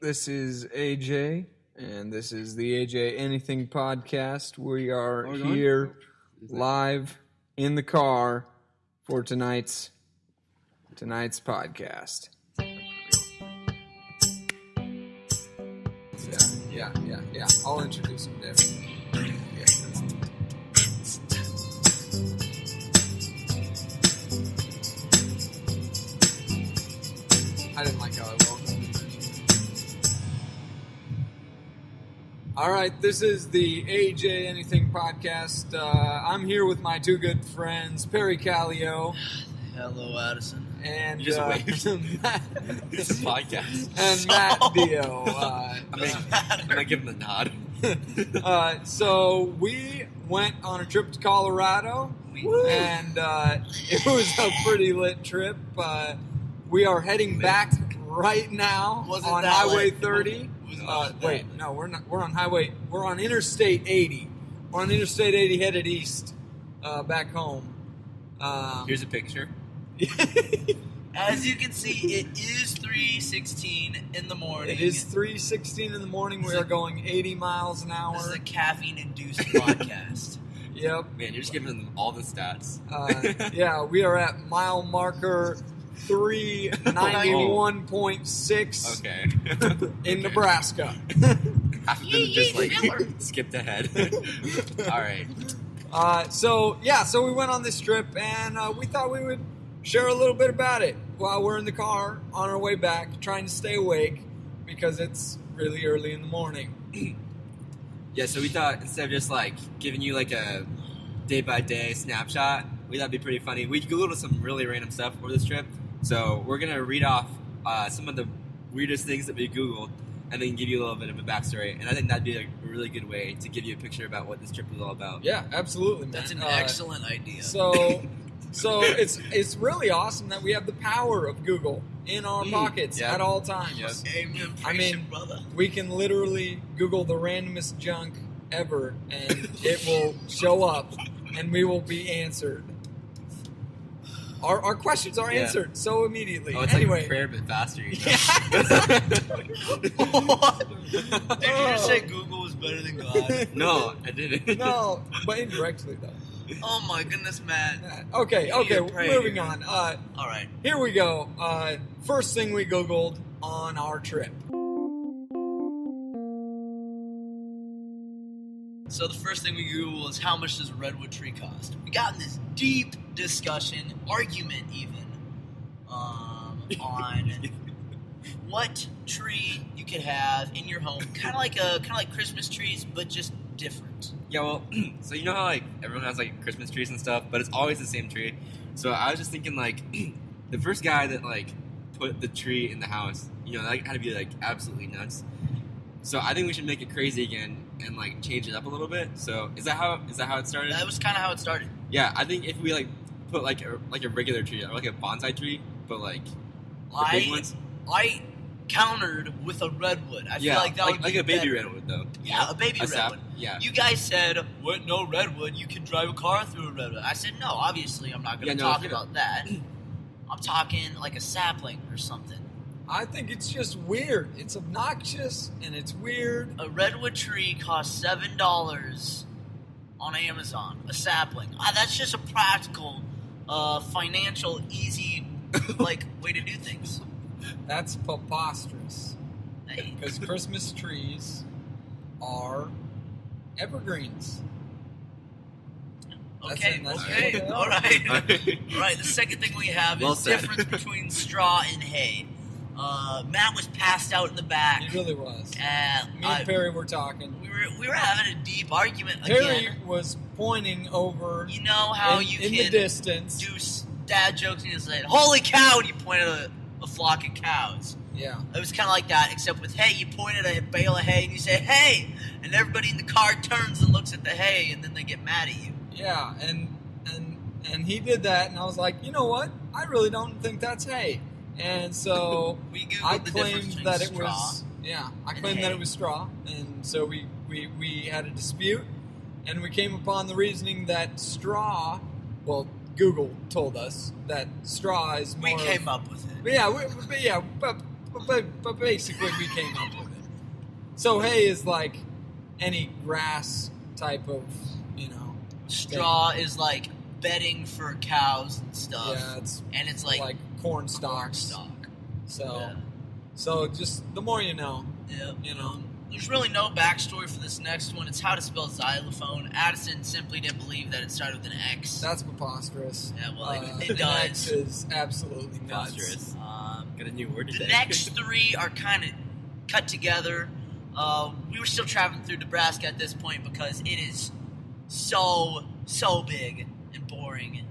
This is AJ, and this is the AJ Anything Podcast. We are here live in the car for tonight's podcast. Yeah. I'll introduce him there. I didn't like how I welcomed him. All right, this is the AJ Anything Podcast. I'm here with my two good friends, Perry Kallio. Hello, Addison. And You just waved. It's a podcast. And Matt Dio. I'm not giving the nod. So we went on a trip to Colorado, and it was a pretty lit trip. We are heading back right now on Highway 30. No, we're not. We're on Highway. We're on Interstate 80. We're on Interstate 80 headed east, back home. Here's a picture. As you can see, it is 3:16 in the morning. It is 3:16 in the morning. We are going 80 miles an hour. This is a caffeine-induced podcast. Yep. Man, you're just giving them all the stats. Yeah, we are at mile marker 391.6 Okay. in Nebraska. Half of them just skipped ahead. All right. So we went on this trip, and we thought we would share a little bit about it while we're in the car on our way back, trying to stay awake because it's really early in the morning. Yeah, so we thought instead of just giving you a day-by-day snapshot, we thought it'd be pretty funny. We Googled some really random stuff for this trip, so we're going to read off some of the weirdest things that we Googled and then give you a little bit of a backstory. And I think that'd be a really good way to give you a picture about what this trip was all about. Yeah, absolutely, man. That's an excellent idea. So it's really awesome that we have the power of Google in our pockets at all times. Yep. Amen, I mean, brother. We can literally Google the randomest junk ever, and it will show up, and we will be answered. Our questions are answered so immediately. Oh, it's anyway, like a fair bit faster, you know? What? Did you just say Google was better than God? No, I didn't. No, but indirectly though. Oh my goodness, Matt. Okay, pray. moving on. All right. Here we go. First thing we Googled on our trip. So the first thing we Googled is how much does a redwood tree cost? We got in this deep discussion, argument even, on what tree you could have in your home, kind of like Christmas trees, but just different. Yeah, well, so you know how everyone has Christmas trees and stuff, but it's always the same tree. So I was just thinking the first guy that put the tree in the house, that had to be absolutely nuts. So I think we should make it crazy again and change it up a little bit. So is that how it started? That was kind of how it started. Yeah, I think if we put a regular tree or a bonsai tree, but the big ones. I countered with a redwood. I feel that would be a baby better. redwood though. Yeah, a baby redwood. Sap, yeah. You guys said, "What? No redwood? You can drive a car through a redwood." I said, "No, obviously, I'm not going to talk about that. I'm talking like a sapling or something." I think it's just weird. It's obnoxious and it's weird. A redwood tree costs $7 on Amazon. A sapling. That's just a practical, financial, easy, way to do things. That's preposterous. Hey. Because Christmas trees are evergreens. Okay, That's okay, it. all right. All right, the second thing we have Well is said. difference between straw and hay. Matt was passed out in the back. He really was. Me And and Perry were talking. we were having a deep argument Perry again. was pointing over You know how in you the can distance. do dad jokes and you said, "Holy cow!" and you pointed at a flock of cows. Yeah. It was kind of like that, except with hay. You pointed at a bale of hay and you say, "Hey!" and everybody in the car turns and looks at the hay, and then they get mad at you. Yeah, and he did that, and I was like, you know what? I really don't think that's hay. And so We Googled I the difference claimed between that it straw. was I and claimed that hay. it was straw, and so we had a dispute, and we came upon the reasoning that straw. Well, Google told us that straw is more. We came up with it. But but basically we came up with it. So hay is like any grass type of, Straw is like bedding for cows and stuff. Yeah, it's like corn stalks. stock. So, Yeah. so just the more you know. Yeah. You know. There's really no backstory for this next one. It's how to spell xylophone. Addison simply didn't believe that it started with an X. That's preposterous. Yeah, well, it the does. X is absolutely nuts. Preposterous. Got a new word today. The next three are kind of cut together. We were still traveling through Nebraska at this point because it is so big and boring.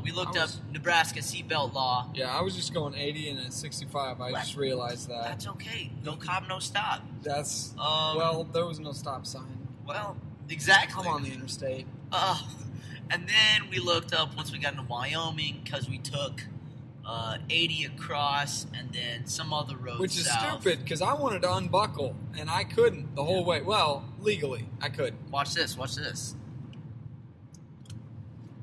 We looked up Nebraska seatbelt law. Yeah, I was just going 80 and at 65. I just realized that. That's okay. No cop, no stop. That's well, there was no stop sign. Well, exactly. Come on the interstate. And then we looked up once we got into Wyoming because we took 80 across and then some other road Which is south. stupid because I wanted to unbuckle and I couldn't the whole way. Well, legally, I could. Watch this.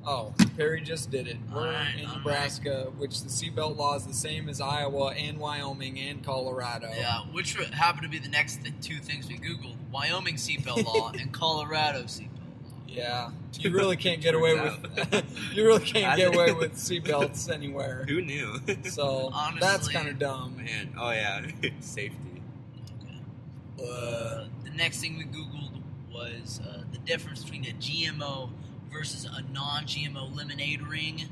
Oh, Perry just did it. We're in Nebraska, which the seatbelt law is the same as Iowa and Wyoming and Colorado. Yeah, which happen to be the next two things we Googled. Wyoming seatbelt law and Colorado seatbelt law. Yeah, you really can't get away with seatbelts anywhere. Who knew? So Honestly, that's kind of dumb. Man, oh yeah, safety. The next thing we Googled was the difference between a GMO versus a non-GMO lemonade ring,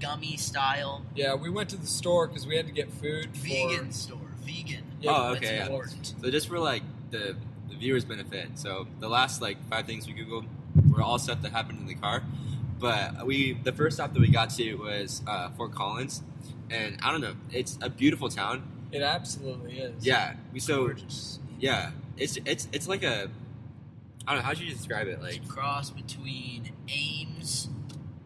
gummy style. Yeah, we went to the store because we had to get food. Vegan store. Vegan. Yeah, oh, okay. That's important. So just for like the viewers' benefit, so the last like 5 things we Googled were all stuff that happened in the car. But the first stop that we got to was Fort Collins, and I don't know, it's a beautiful town. It absolutely is. Yeah, Gorgeous. Yeah, it's like a, I don't know, how'd you describe it? Like It's a cross between Ames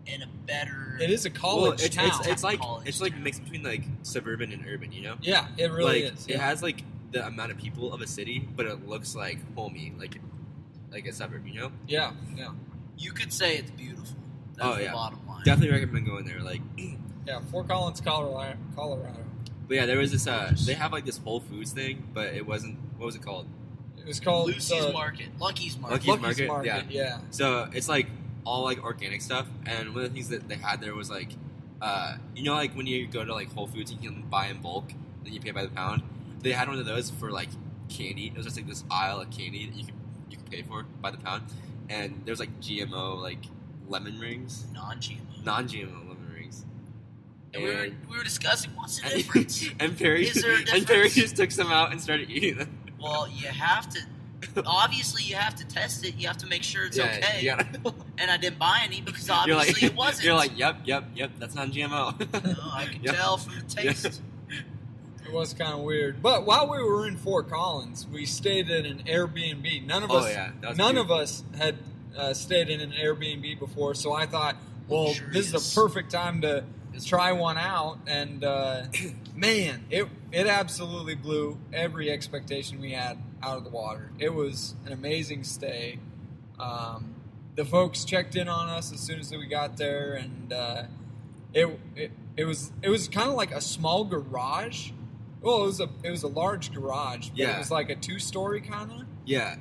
and a better. It is a college town. It's like College it's like town. mixed between like suburban and urban, you know? Yeah, it really like, is. It has like the amount of people of a city, but it looks like homey, like a suburb, you know? Yeah. You could say it's beautiful. That's the bottom line. Definitely recommend going there. Like, Yeah, Fort Collins, Colorado. but yeah, there was this. They have like this Whole Foods thing, but it wasn't. What was it called? It was called Lucy's Market. Lucky's Market. Lucky's Market, Yeah. So it's like all like organic stuff, and one of the things that they had there was like, like when you go to like Whole Foods, you can buy in bulk, then you pay by the pound. They had one of those for like candy. It was just like this aisle of candy that you could pay for by the pound, and there's like GMO like lemon rings, Non-GMO. lemon rings. And we were discussing what's the difference. and Perry Is there a and Perry difference? just took some out and started eating them. Well, you have to. Obviously, you have to test it. You have to make sure it's okay. You gotta, And I didn't buy any because obviously it wasn't. You're like, yep, that's non-GMO. No, I can tell from the taste. It was kind of weird. But while we were in Fort Collins, we stayed at an Airbnb. None of us had stayed in an Airbnb before, so I thought, well, this is a perfect time to try one out. And man, it absolutely blew every expectation we had out of the water. It was an amazing stay. The folks checked in on us as soon as we got there, and it was kind of like a small garage. Well, it was a large garage, but it was like a 2-story kind of. Yeah.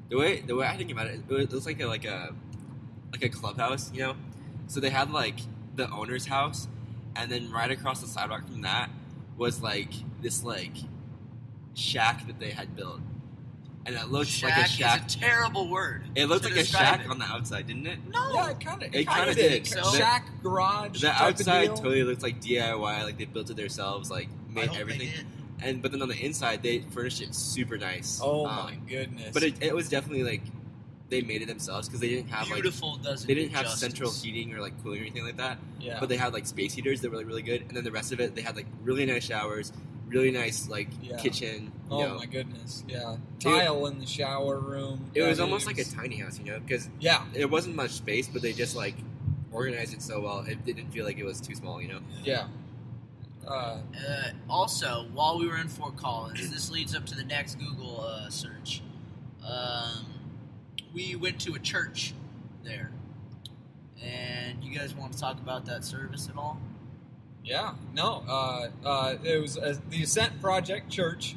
The way I think about it, it was like a clubhouse, you know. So they had like the owner's house, and then right across the sidewalk from that was like this like shack that they had built, and it looked like a shack. Is a terrible word. It looked like a describe shack on the outside, didn't it? No. Yeah, it kind of did. So, shack, garage. The type outside of deal. totally looked like DIY, like they built it themselves, like I made hope everything. They did. But then on the inside they furnished it super nice. Oh my goodness! But it was definitely like they made it themselves because they didn't have Beautiful doesn't. they didn't have justice. central heating or like cooling or anything like that. Yeah. But they had like space heaters that were like really good, and then the rest of it they had like really nice showers, really nice like kitchen. You know. My goodness! Yeah, tile in the shower room. It was almost like a tiny house, you know, because it wasn't much space, but they just like organized it so well it didn't feel like it was too small, you know. Yeah. Also, while we were in Fort Collins, this leads up to the next Google search. We went to a church there, and you guys want to talk about that service at all? Yeah, no. It was the Ascent Project Church.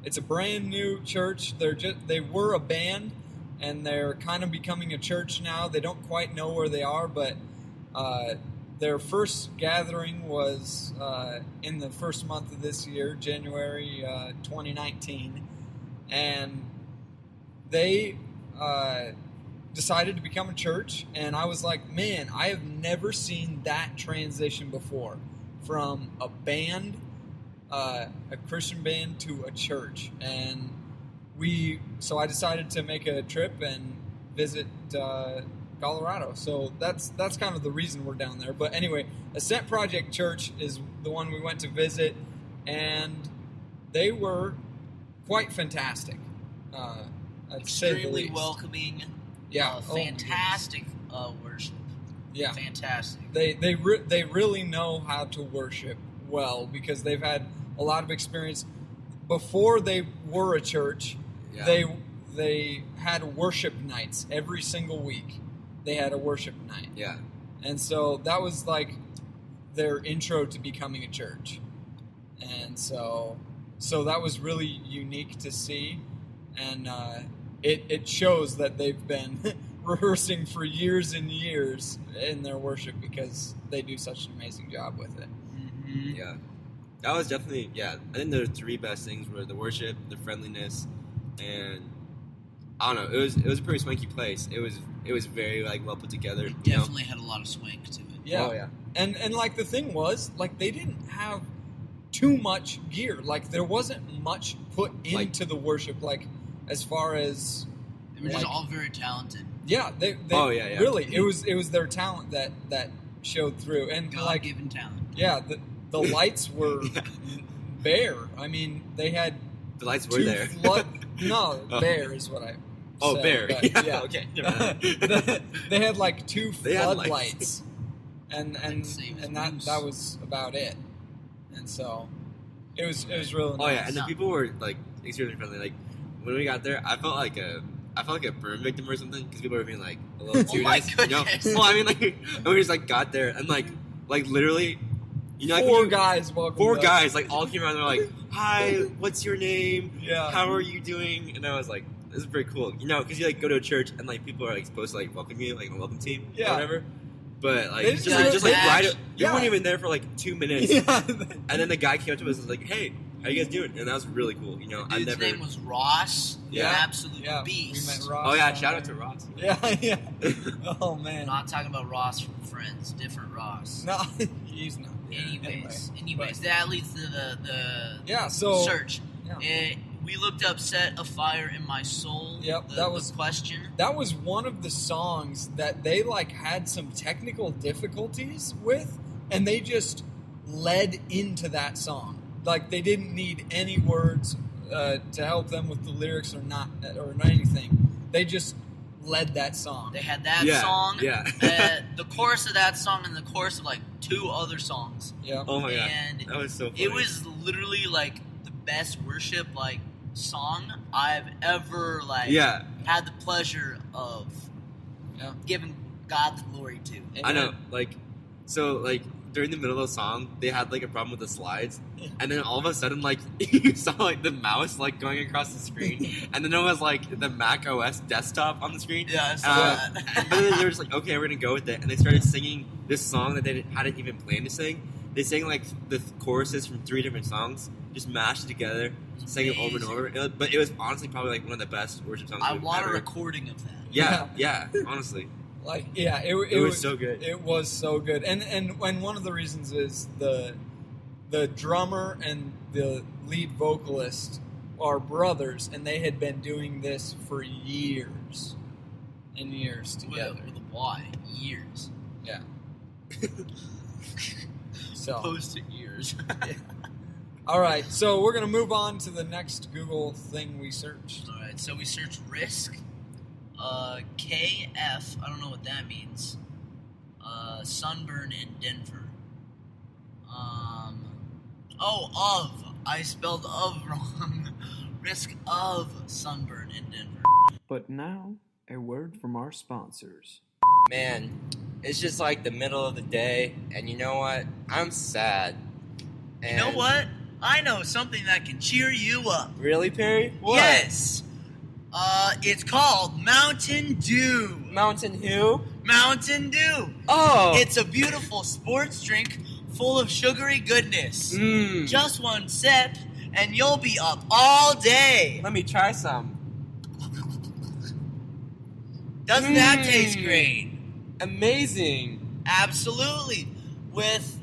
It's a brand new church. They were a band, and they're kind of becoming a church now. They don't quite know where they are, but their first gathering was in the first month of this year, January 2019, and they decided to become a church, and I was like, man, I have never seen that transition before, from a band, a Christian band, to a church. And so I decided to make a trip and visit Colorado. So that's kind of the reason we're down there. But anyway, Ascent Project Church is the one we went to visit, and they were quite fantastic. Extremely welcoming. Yeah, fantastic worship. Yeah, fantastic. They really know how to worship well, because they've had a lot of experience. Before they were a church, they had worship nights every single week. They had a worship night. Yeah, and so that was like their intro to becoming a church, and so that was really unique to see, and it shows that they've been rehearsing for years and years in their worship, because they do such an amazing job with it. Mm-hmm. Yeah, that was definitely, I think the three best things were the worship, the friendliness, and I don't know, it was a pretty swanky place. It was very like well put together. It definitely had a lot of swank to it. Yeah. Oh yeah. And like the thing was, like, they didn't have too much gear. Like, there wasn't much put into the worship, like, as far as they were just all very talented. Yeah, they really, it was their talent that showed through, and God-given talent. Yeah, the lights were bare. I mean, they had the lights were there. Bare is what I. Oh, said, bare. But, yeah. Okay. They had like two floodlights, and that was about it. And so it was really nice. Oh yeah, and the people were like extremely friendly. Like when we got there, I felt like a burn victim or something, because people were being like a little too nice. You know? Well, I mean, like, and we just like got there, and like literally, you know, like four guys like all came around. They're like, "Hi, what's your name? Yeah, how are you doing?" And I was like, "This is pretty cool," you know, because you like go to a church and like people are like supposed to like welcome you, like a welcome team, or whatever. But like just like right, you weren't even there for like 2 minutes, and then the guy came up to us and was like, "Hey, how you guys doing?" And that was really cool. You know, His name was Ross. Yeah, an absolute beast. We met Ross. Oh yeah, shout out to Ross. Yeah. Oh man, I'm not talking about Ross from Friends. Different Ross. No, he's not. Anyways, that leads to the search. Yeah. We looked up "Set a Fire in My Soul." Yep, that was the question. That was one of the songs that they like had some technical difficulties with, and they just led into that song. Like, they didn't need any words to help them with the lyrics or anything. They just led that song. They had that song, the chorus of that song, and the chorus of like 2 other songs. Yeah. Oh my god, and that was so funny. It was literally like the best worship like song I've ever had the pleasure of giving God the glory to. I know, like during the middle of the song, they had like a problem with the slides, and then all of a sudden, like you saw like the mouse like going across the screen, and then it was like the Mac OS desktop on the screen. Yeah, I saw that. But then they were just like, okay, we're gonna go with it, and they started singing this song that they hadn't even planned to sing. They sang like the choruses from 3 different songs, just mashed together, sang it over and over. But it was honestly probably like one of the best worship songs. I want a recording of that. Yeah, honestly. Like, it was so good. It was so good, and one of the reasons is the drummer and the lead vocalist are brothers, and they had been doing this for years and years together. With a Y, years. Yeah. So opposed to years. Yeah. All right, so we're gonna move on to the next Google thing we searched. All right, so we searched risk. KF, I don't know what that means. Sunburn in Denver. I spelled of wrong. Risk of sunburn in Denver. But now, a word from our sponsors. Man, it's just like the middle of the day, and you know what? I'm sad. And You know what? I know something that can cheer you up. Really, Perry? What? Yes. It's called Mountain Dew. Mountain who? Mountain Dew. Oh! It's a beautiful sports drink full of sugary goodness. Mmm. Just one sip, and you'll be up all day. Let me try some. Doesn't that taste great? Amazing. Absolutely. With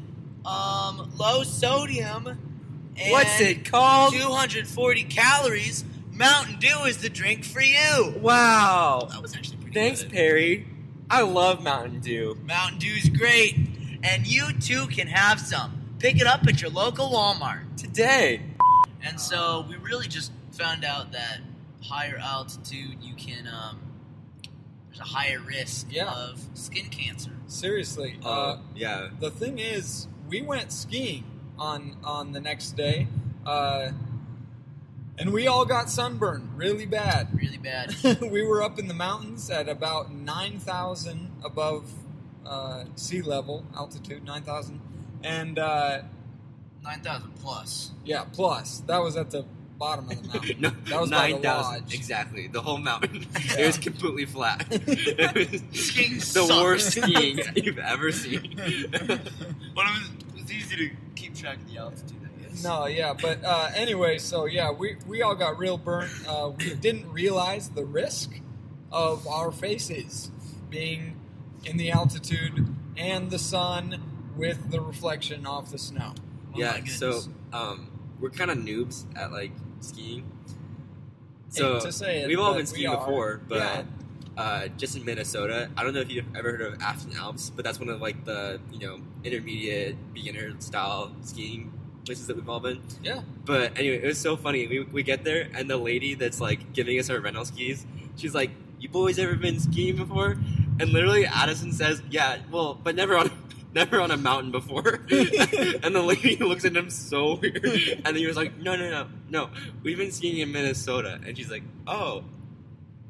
low sodium and What's it called? 240 calories, Mountain Dew is the drink for you. Wow. That was actually pretty Thanks, good. Perry. I love Mountain Dew. Mountain Dew's great, and you too can have some. Pick it up at your local Walmart. Today. And so we really just found out that higher altitude, you can there's a higher risk Yeah. of skin cancer. Seriously. Yeah. The thing is, we went skiing on the next day, and we all got sunburned really bad. Really bad. We were up in the mountains at about 9,000 above sea level altitude, 9,000, and 9,000 plus. yeah, plus that was at the bottom of the mountain. No, That was by the 9,000. lodge. Exactly. The whole mountain. Yeah. It was completely flat. It was Skiing the sucked. worst skiing you've ever seen. But it was easy to keep track of the altitude, I guess. No, yeah, but anyway, so yeah, we all got real burnt. We didn't realize the risk of our faces being in the altitude and the sun with the reflection off the snow. Oh my Yeah, goodness. so we're kind of noobs at like skiing. So Hate to say it, we've all but been we skiing are. before, but Yeah. just in Minnesota, I don't know if you've ever heard of Afton Alps, but that's one of like the intermediate beginner style skiing places that we've all been. Yeah. But anyway, it was so funny. We get there, and the lady that's like giving us our rental skis, she's like, "You boys ever been skiing before?" And literally, Addison says, "Yeah, well, but never on a mountain before." And the lady looks at him so weird, and then he was like, "No, we've been skiing in Minnesota." And she's like, "Oh,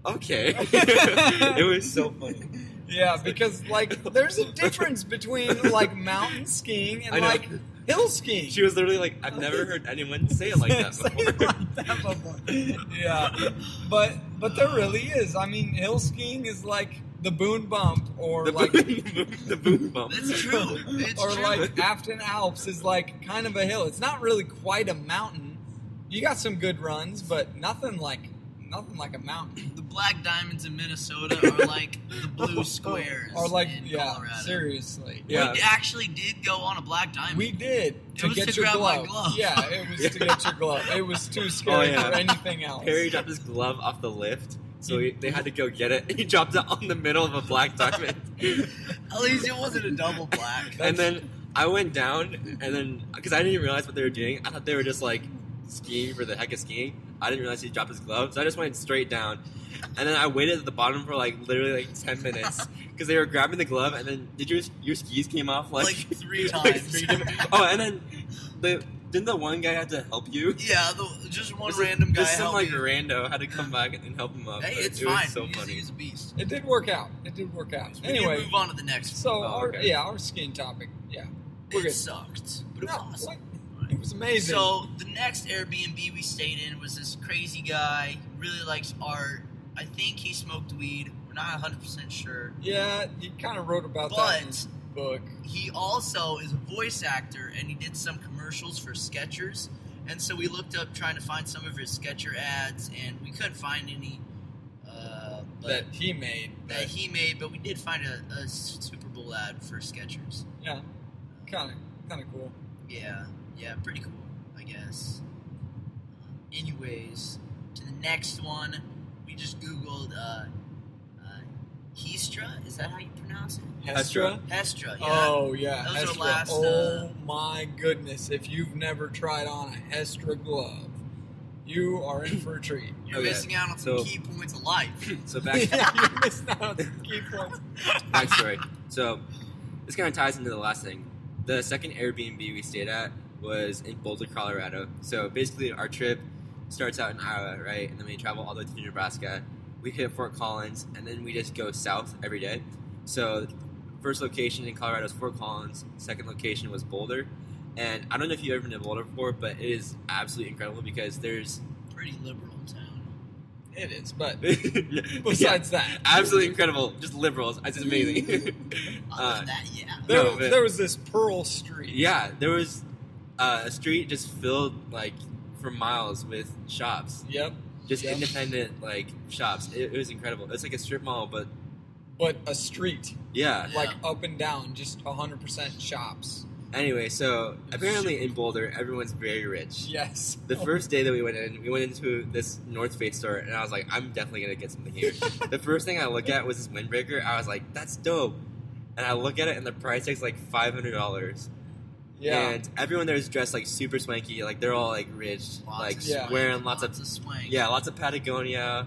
okay." It was so funny. Yeah, because like there's a difference between like mountain skiing and I know. like hill skiing. She was literally like, "I've never heard anyone say it like that Say it before." like that before. Yeah, but there really is. I mean, hill skiing is like the Boone Bump, or The like the boom bump. It's true. It's or true. like Afton Alps is like kind of a hill. It's not really quite a mountain. You got some good runs, but nothing like a mountain. The black diamonds in Minnesota are like the blue squares Or like in yeah, Colorado. seriously. Yeah. We actually did go on a black diamond. We did It to was get to your grab my glove. glove. Yeah, it was to get your glove. It was too scary yeah. for anything else. Perry dropped his glove off the lift, so they had to go get it. He dropped it on the middle of a black diamond. At least it wasn't a double black. And then I went down, and then because I didn't realize what they were doing, I thought they were just like skiing for the heck of skiing. I didn't realize he dropped his glove, so I just went straight down. And then I waited at the bottom for like literally like 10 minutes because they were grabbing the glove, and then your skis came off like 3 times. Oh, and then didn't the one guy have to help you? Yeah, just one random guy Just some helped like me. rando had to come back and help him up. Hey, but it's it was fine. so He's- funny. He's a beast. It did work out. We Anyway, anyway, move on to the next one. so okay. our skiing topic. Yeah, we're It good. sucked, but it No, was awesome. what? It was amazing. So the next Airbnb we stayed in was this crazy guy. Really likes art. I think he smoked weed. We're not 100% sure. yeah, you kind of wrote about that in But the book. he also is a voice actor, and he did some commercials for Skechers. And so we looked up trying to find some of his Sketcher ads, and we couldn't find any That he made. that he made. But we did find a Super Bowl ad for Skechers. Yeah, kind of cool. Yeah, pretty cool, I guess. Anyways, to the next one, we just Googled Hestra. Is that how you pronounce it? Hestra. Hestra, yeah. Oh yeah, Those are Hestra. last, oh my goodness! If you've never tried on a Hestra glove, you are in for a treat. You're Okay, missing out on some so- key points of life. So back Yeah, you missed out on the key points. backstory. So this kind of ties into the last thing. The second Airbnb we stayed at was in Boulder, Colorado. So basically, our trip starts out in Iowa, right, and then we travel all the way to Nebraska. We hit Fort Collins, and then we just go south every day. So first location in Colorado is Fort Collins. Second location was Boulder. And I don't know if you've ever been to Boulder before, but it is absolutely incredible because there's... Pretty liberal town. It is, but besides that. Absolutely incredible. Just liberals. It's amazing. Other than that, yeah. There was this Pearl Street. Yeah, there was a street just filled, like, for miles with shops. Yep. Just independent, like, shops. It was incredible. It's like a strip mall, but a street. Yeah. Like up and down, just 100% shops. Anyway, so apparently in Boulder, everyone's very rich. Yes. The first day that we went into this North Face store, and I was like, I'm definitely going to get something here. The first thing I looked at was this windbreaker. I was like, that's dope. And I look at it, and the price tag's like $500. Yeah. And everyone there is dressed like super swanky. Like, they're all like rich. Wearing lots of swank. Yeah, lots of Patagonia,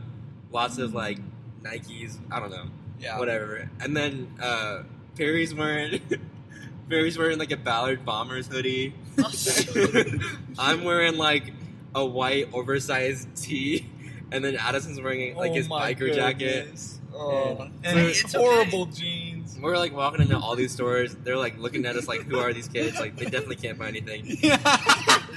lots of like Nikes. I don't know. Yeah. Whatever. And then Perry's wearing like a Ballard Bombers hoodie. I'm wearing like a white oversized tee, and then Addison's wearing like his biker jacket. Oh, and it's horrible jeans. We're like walking into all these stores. They're like looking at us like, who are these kids? Like, they definitely can't buy anything.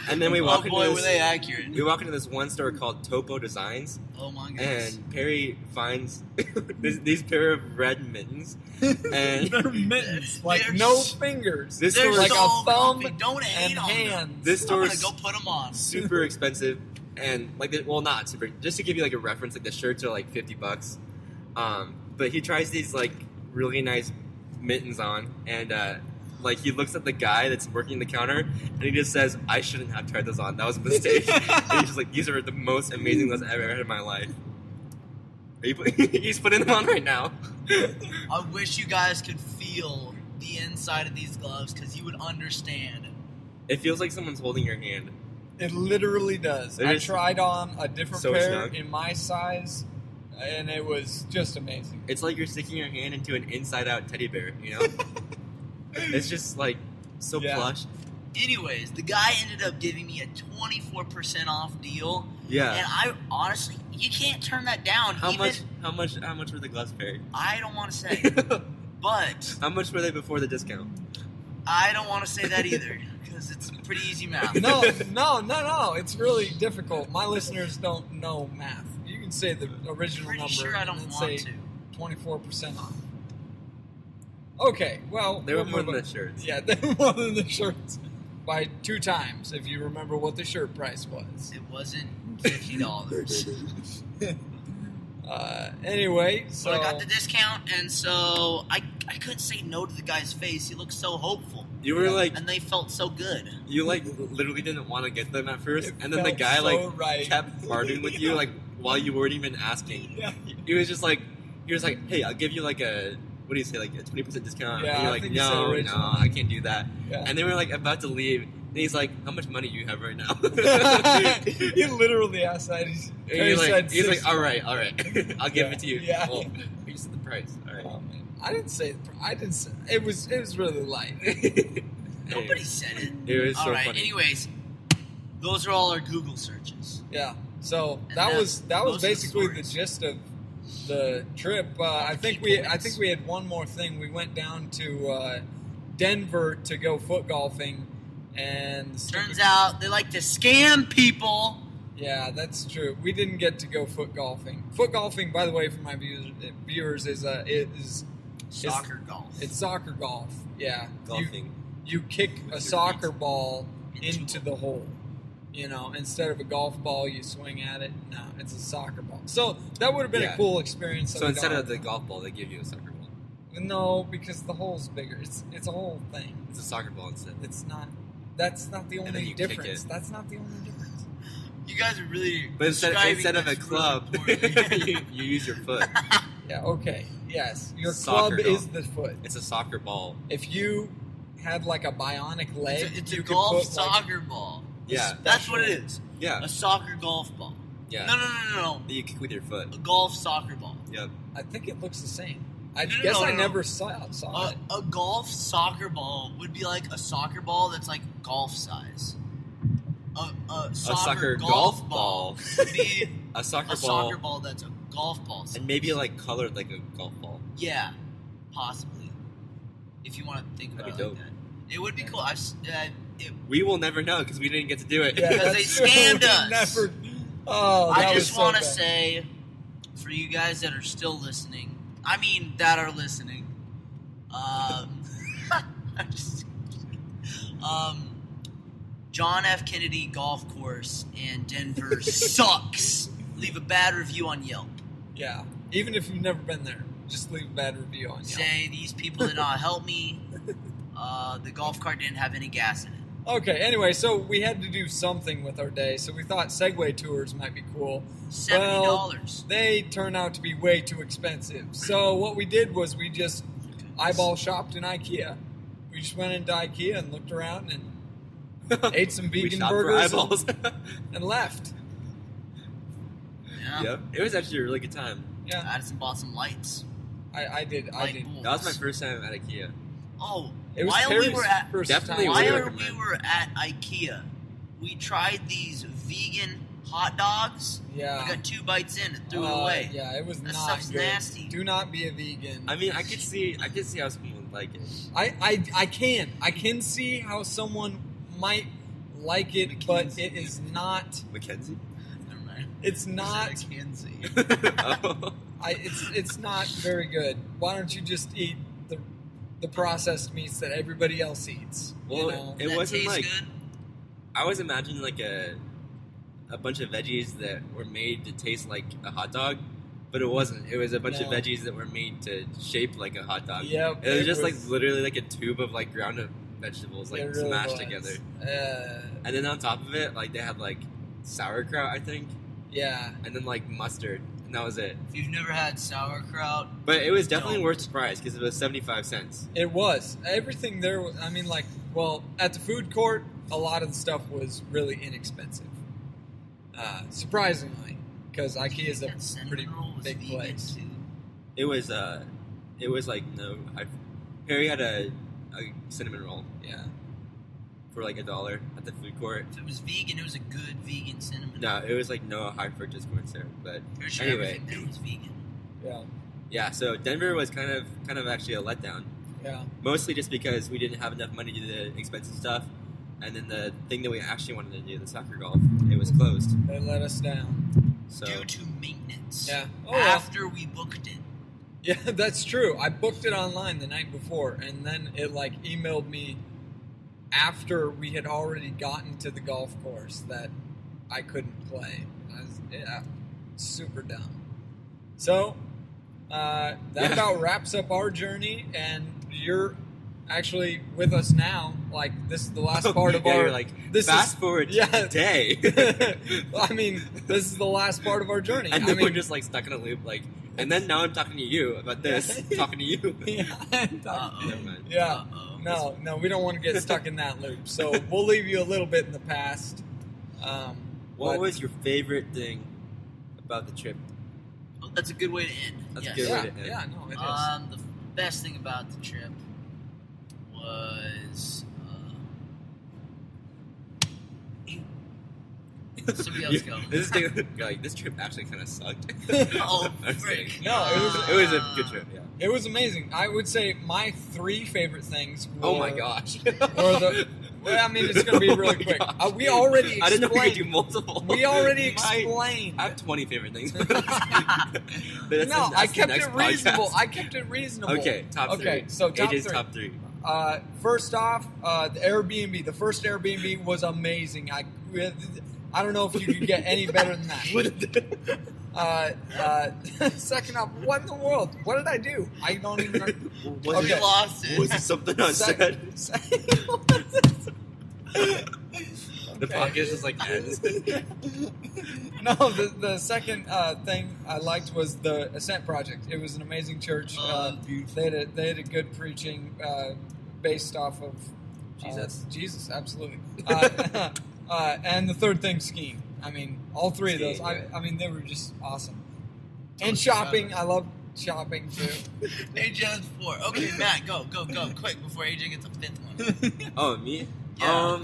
And then we walk into were they accurate? We walk into this one store called Topo Designs. Oh my goodness. And Perry finds these pair of red mittens. And they're mittens, like no fingers. This they're store like so a thumb comfy. Don't hate and on them. hands. This I'm store's gonna go put them on. super expensive, and like, well, not super. Just to give you like a reference, like the shirts are like $50. But he tries these like really nice mittens on, and like he looks at the guy that's working the counter, and he just says, "I shouldn't have tried those on. That was a mistake." And he's just like, "These are the most amazing ones I've ever had in my life." He's putting them on right now. I wish you guys could feel the inside of these gloves because you would understand. It feels like someone's holding your hand. It literally does. I tried on a different pair snug. in my size, and it was just amazing. It's like you're sticking your hand into an inside-out teddy bear, you know? It's just like so plush. Anyways, the guy ended up giving me a 24% off deal. Yeah. And I honestly, you can't turn that down. How much were the gloves, Perry? I don't want to say. But how much were they before the discount? I don't want to say that either because it's pretty easy math. No. It's really difficult. My listeners don't know math. You can say the original Pretty number sure I don't and want say to. 24% off. Okay, well... They were more than the shirts. Yeah, they were more than the shirts. By 2 times, if you remember what the shirt price was. It wasn't $50. Anyway, so... But I got the discount, and so I couldn't say no to the guy's face. He looked so hopeful. You were like... And they felt so good. You like literally didn't want to get them at first, It and then the felt guy so like right. kept arguing with you like while you weren't even asking. Yeah. He was like, hey, I'll give you like a... What do you say, like a 20% discount? Yeah, and you're I like, think you said no, originally. I can't do that. Yeah. And they were like about to leave, and he's like, how much money do you have right now? He literally asked that. He's like, all right, I'll give it to you. Yeah. Well, you said the price. All right. Oh, man. I didn't say it was really light. Nobody said it. It was so all right. funny. Anyways, those are all our Google searches. Yeah. So And that was most of the basically the stories. gist of the trip. I think we had one more thing. We went down to Denver to go foot golfing, and Turns out they like to scam people. yeah, that's true. We didn't get to go foot golfing. Foot golfing, by the way, for my viewers, is Soccer golf. It's soccer golf. Yeah, Golfing. You kick a soccer ball into the hole. You know, instead of a golf ball, you swing at it. No, it's a soccer ball. So that would have been a cool experience. So instead of the golf ball, they give you a soccer ball. No, because the hole's bigger. It's a whole thing. It's a soccer ball instead. It's not. That's not the then only you kick difference. it. That's not the only difference. You guys are really. But instead describing of a this club, really poorly. you use your foot. Yeah. Okay. Yes. Your Soccer club golf. is the foot. It's a soccer ball. If you had like a bionic leg, It's you a could golf put, soccer ball. Yeah. That's what it is. Yeah. A soccer golf ball. Yeah. No. That you kick with your foot. A golf soccer ball. Yep. I think it looks the same. I No, guess I no. never saw it. A golf soccer ball would be like a soccer ball that's like golf size. A soccer golf golf ball. would be A soccer a ball. soccer ball that's a golf ball size. And maybe like colored like a golf ball. Yeah, possibly. If you want to think about That'd be it like dope. that. It would be cool. We will never know because we didn't get to do it. Yeah, Because they that's true. scammed We us. Never, oh, that I was just so want to bad. say, for you guys that are still listening, that are listening, I'm just, John F. Kennedy Golf Course in Denver sucks. Leave a bad review on Yelp. Yeah, even if you've never been there, just leave a bad review on Yelp. Say these people did not help me. The golf cart didn't have any gas in it. Okay, anyway, so we had to do something with our day, so we thought Segway tours might be cool. $70. Well, they turned out to be way too expensive. So what we did was we just eyeball shopped in IKEA. We just went into IKEA and looked around and ate some We vegan shopped for burgers eyeballs. and left. Yeah. Yep. It was actually a really good time. Yeah, I just bought some lights. I did. Light bulbs. That was my first time at IKEA. Oh, It was while Perry's we were at first Definitely time. would while recommend. we were at IKEA, we tried these vegan hot dogs. Yeah. We got 2 bites in and threw it away. Yeah, it was That not stuff's good. nasty. Do not be a vegan. I mean, I could see how someone would like it. I can see how someone might like it, but it is not. Mackenzie? Never mind. It's not. Mackenzie. Oh. It's not very good. Why don't you just eat the processed meats that everybody else eats? Well, you know? it That wasn't tastes like good. I was imagining like a bunch of veggies that were made to taste like a hot dog, but it wasn't. It was a bunch of No. veggies that were made to shape like a hot dog. Yep, It was just like literally like a tube of like ground up vegetables like it really smashed was. together. Uh, And then on top of it, like they had like sauerkraut, I think, yeah, and then like mustard, and that was it. If you've never had sauerkraut, But it was definitely Don't. worth the price because it was 75 cents. it was. Everything there. I mean, like, well, at the food court, a lot of the stuff was really inexpensive. Surprisingly, because IKEA is a that cinnamon pretty roll was big vegan place. too. It was like no. Harry had a cinnamon roll Yeah. for like $1 at the food court. If it was vegan, it was a good vegan cinnamon. No, it was like no high fructose corn syrup. But Pretty sure anyway, everything there was vegan. Yeah. yeah. So Denver was kind of actually a letdown. Yeah. Mostly just because we didn't have enough money to do the expensive stuff, and then the thing that we actually wanted to do, the soccer golf, it was closed. They let us down. So Due to maintenance. Yeah. Oh, well. After we booked it. Yeah, that's true. I booked it online the night before, and then it like emailed me after we had already gotten to the golf course that I couldn't play. Super dumb. So that Yeah. about wraps up our journey, and you're actually with us now. Like this is the last part of yeah, our. you're like this fast forward yeah. to today, I mean, this is the last part of our journey. and I then mean, we're just like stuck in a loop. Like, and then now I'm talking to you about this, talking to you. yeah. Uh-oh. Never mind. Yeah. Uh-oh. No, we don't want to get stuck in that loop. So we'll leave you a little bit in the past. What But- was your favorite thing about the trip? Oh, that's a good way to end. That's a yes. good way Yeah, to end. yeah, no, it is. The best thing about the trip was somebody else go. This thing, like this trip actually kind of sucked. Oh, I'm just frick. kidding. No, it was a good trip. Yeah. It was amazing. I would say my 3 favorite things were, Oh my gosh. were the. Well, I mean, it's going to be really Oh my quick. gosh. We already I didn't know we could do explained. multiple. We already My- explained. I have 20 favorite things. No, I kept it reasonable. I kept it reasonable. Okay, top 3. Okay, so top AJ's 3. top 3. First off, the Airbnb. The first Airbnb was amazing. I don't know if you could get any better than that. Second off, what in the world? What did I do? I don't even know. Was Okay. We lost it. Was it something I said? The podcast just like ends. No, the second thing I liked was the Ascent Project. It was an amazing church. Beautiful. They had a good preaching based off of Jesus. Jesus, absolutely. And the third thing, skiing. I mean, all 3 of those. Skiing, I mean, they were just awesome. And shopping. I love shopping too. AJ has 4. Okay, Matt, go, quick before AJ gets a 5th one. Oh, me? Yeah.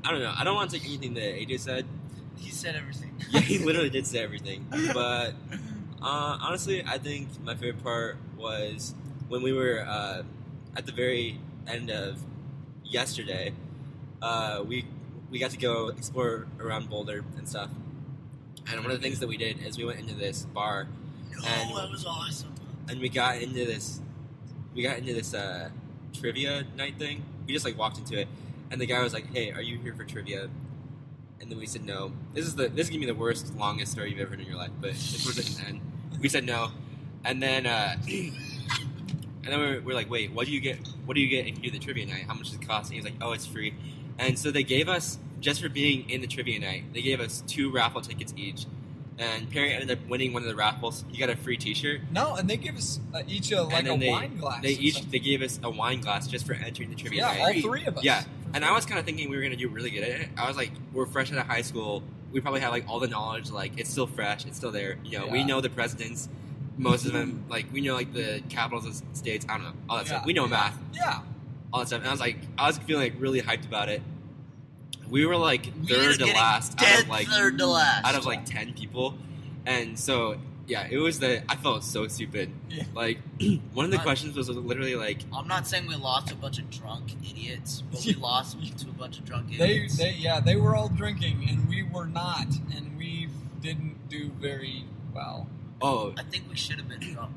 I don't know. I don't want to take anything that AJ said. He said everything. Yeah, he literally did say everything. But honestly, I think my favorite part was when we were at the very end of yesterday, we got to go explore around Boulder and stuff. And one of the things that we did is we went into this bar. And that was awesome. And we got into this trivia night thing. We just like walked into it, and the guy was like, "Hey, are you here for trivia?" And then we said no. This is gonna be the worst, longest story you've ever heard in your life, but it's worth it. And we said no, and then we're like, "Wait, what do you get? What do you get if you do the trivia night? How much does it cost?" And he was like, "Oh, it's free." And so they gave us, just for being in the trivia night, they gave us 2 raffle tickets each. And Perry ended up winning one of the raffles. He got a free T-shirt. No, and they give us each a wine glass. They gave us a wine glass just for entering the trivia night. Yeah, all 3 of us. Yeah, and I was kind of thinking we were gonna do really good at it. I was like, we're fresh out of high school. We probably have like all the knowledge. Like it's still fresh. It's still there. You know, we know the presidents. Most of them, like we know like the capitals of states. I don't know all that stuff. We know math. Yeah. All that stuff. And I was feeling like really hyped about it. We were like third to last out of like 10 people. And so, yeah, it was I felt so stupid. Yeah. Like, one of the questions was literally like... I'm not saying we lost to a bunch of drunk idiots, but we lost to a bunch of drunk idiots. They were all drinking, and we were not, and we didn't do very well. Oh. I think we should have been drunk.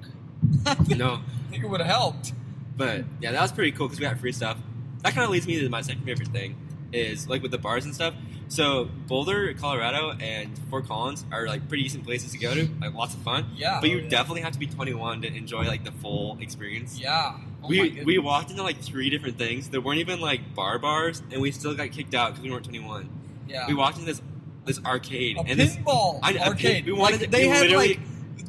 No. I think it would have helped. But, yeah, that was pretty cool, because we got free stuff. That kind of leads me to my second favorite thing, is, like, with the bars and stuff. So Boulder, Colorado, and Fort Collins are like pretty decent places to go to, like lots of fun. Yeah. But you definitely have to be 21 to enjoy like the full experience. Yeah. We walked into like 3 different things. There weren't even like bars, and we still got kicked out because we weren't 21. Yeah. We walked into this arcade. Pinball arcade. They had like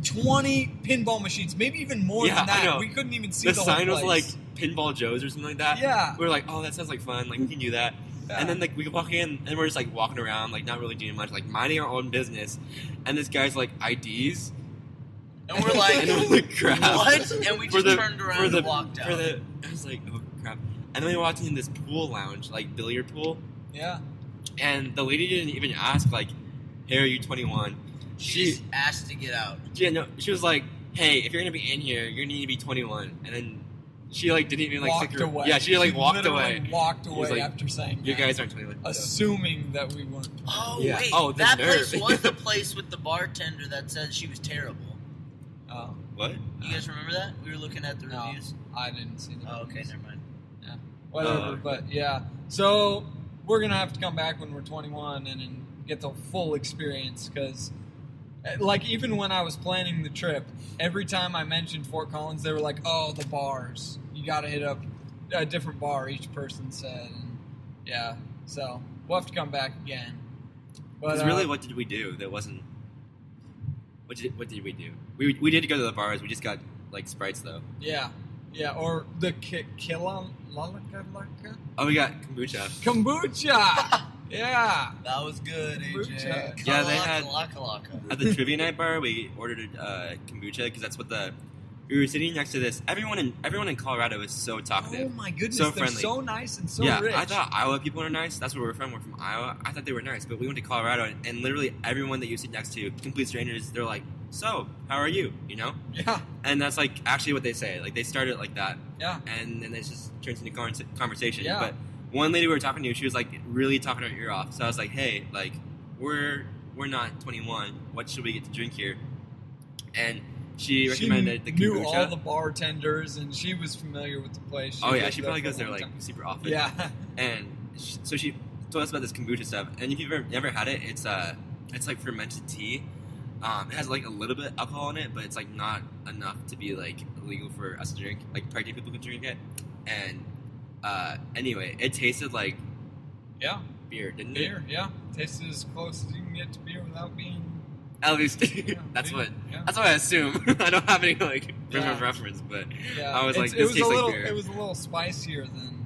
20 pinball machines, maybe even more than that. I know. We couldn't even see the whole sign place. was like Pinball Joe's or something like that. Yeah. We were like, oh, that sounds like fun. Like we can do that. Yeah. And then like we walk in and we're just like walking around, like not really doing much, like minding our own business. And this guy's like IDs, and we're like, crap. What? And we just turned around and walked out. I was like, oh crap. And then we walked in this pool lounge, like billiard pool. Yeah. And the lady didn't even ask like, hey, are you 21? She just asked to get out. Yeah, no. She was like, hey, if you're gonna be in here, you're gonna need to be 21. And then she like didn't even like walked away. Yeah, she like walked away. Walked away like, after saying you guys aren't 21. Assuming that we weren't. Oh yeah. Wait, that place was the place with the bartender that said she was terrible. Oh. What? You guys remember that? We were looking at the reviews. I didn't see the reviews. Okay, never mind. Yeah. Whatever, but yeah. So we're gonna have to come back when we're 21 and get the full experience because. Like, even when I was planning the trip, every time I mentioned Fort Collins, they were like, oh, the bars. You got to hit up a different bar, each person said. And yeah, so we'll have to come back again. But really, what did we do that wasn't... What did we do? We did go to the bars. We just got, like, Sprites, though. Yeah. Yeah, or the Kallio. Oh, we got kombucha. Kombucha! Yeah. That was good, AJ. Yeah, they had... At the trivia night bar, we ordered kombucha, because that's what we were sitting next to this. Everyone in Colorado is so talkative. Oh my goodness, so they're friendly. so nice and so rich. I thought Iowa people were nice. That's where we're from. We're from Iowa. I thought they were nice, but we went to Colorado, and literally everyone that you sit next to, complete strangers, they're like, so, how are you? You know? Yeah. And that's like actually what they say. Like they start it like that. Yeah. And then it just turns into conversation. Yeah. But one lady we were talking to, she was like really talking her ear off. So I was like, hey, like we're not 21. What should we get to drink here? And she recommended the kombucha. She knew all the bartenders, and she was familiar with the place. She probably goes there like super often. Yeah. And so she told us about this kombucha stuff. And if you've never had it, it's like fermented tea. It has like a little bit of alcohol in it, but it's like not enough to be like illegal for us to drink. Like pregnant people can drink it. And anyway, it tasted like beer, didn't it? Beer, yeah. Tasted as close as you can get to beer without being. At least that's what I assume. I don't have any like reference, but I was like, this tastes like beer. It was a little spicier than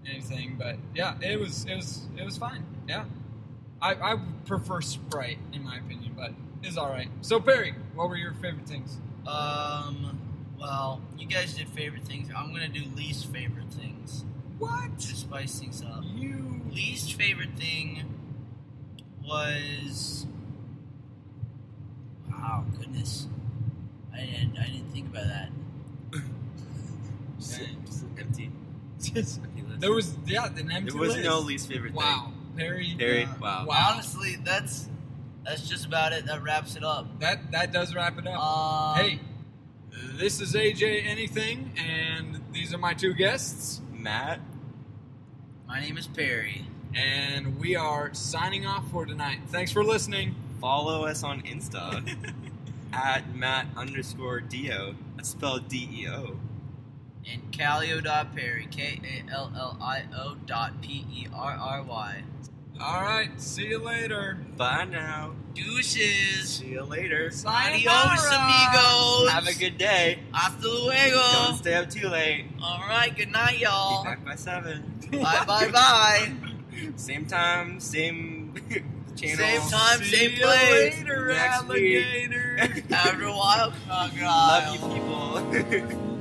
anything, but yeah, it was fine. Yeah. I prefer Sprite, in my opinion, but it's all right. So, Perry, what were your favorite things? Well, you guys did favorite things. I'm going to do least favorite things. What? To spice things up. Least favorite thing was... Wow, goodness. I didn't think about that. empty. There was an empty There was list. no least favorite Wow, Perry. Perry, wow. Honestly, that's just about it. That wraps it up. That does wrap it up. Hey, this is AJ Anything, and these are my two guests. thing. Matt. My name is Perry. And we are signing off for tonight. Thanks for listening. Follow us on Insta at Matt_Dio. That's spelled DEO. And Kallio.Perry. Kallio.Perry. All right, see you later. Bye now. Deuces. See you later. Adios, Sayonara. amigos. Have a good day. Hasta luego. Don't stay up too late. All right, good night, y'all. Be back by 7. Bye. Same time, same channel. Same time, See same you place. later, Next week. alligator. After a while, crocodile. Love you, people.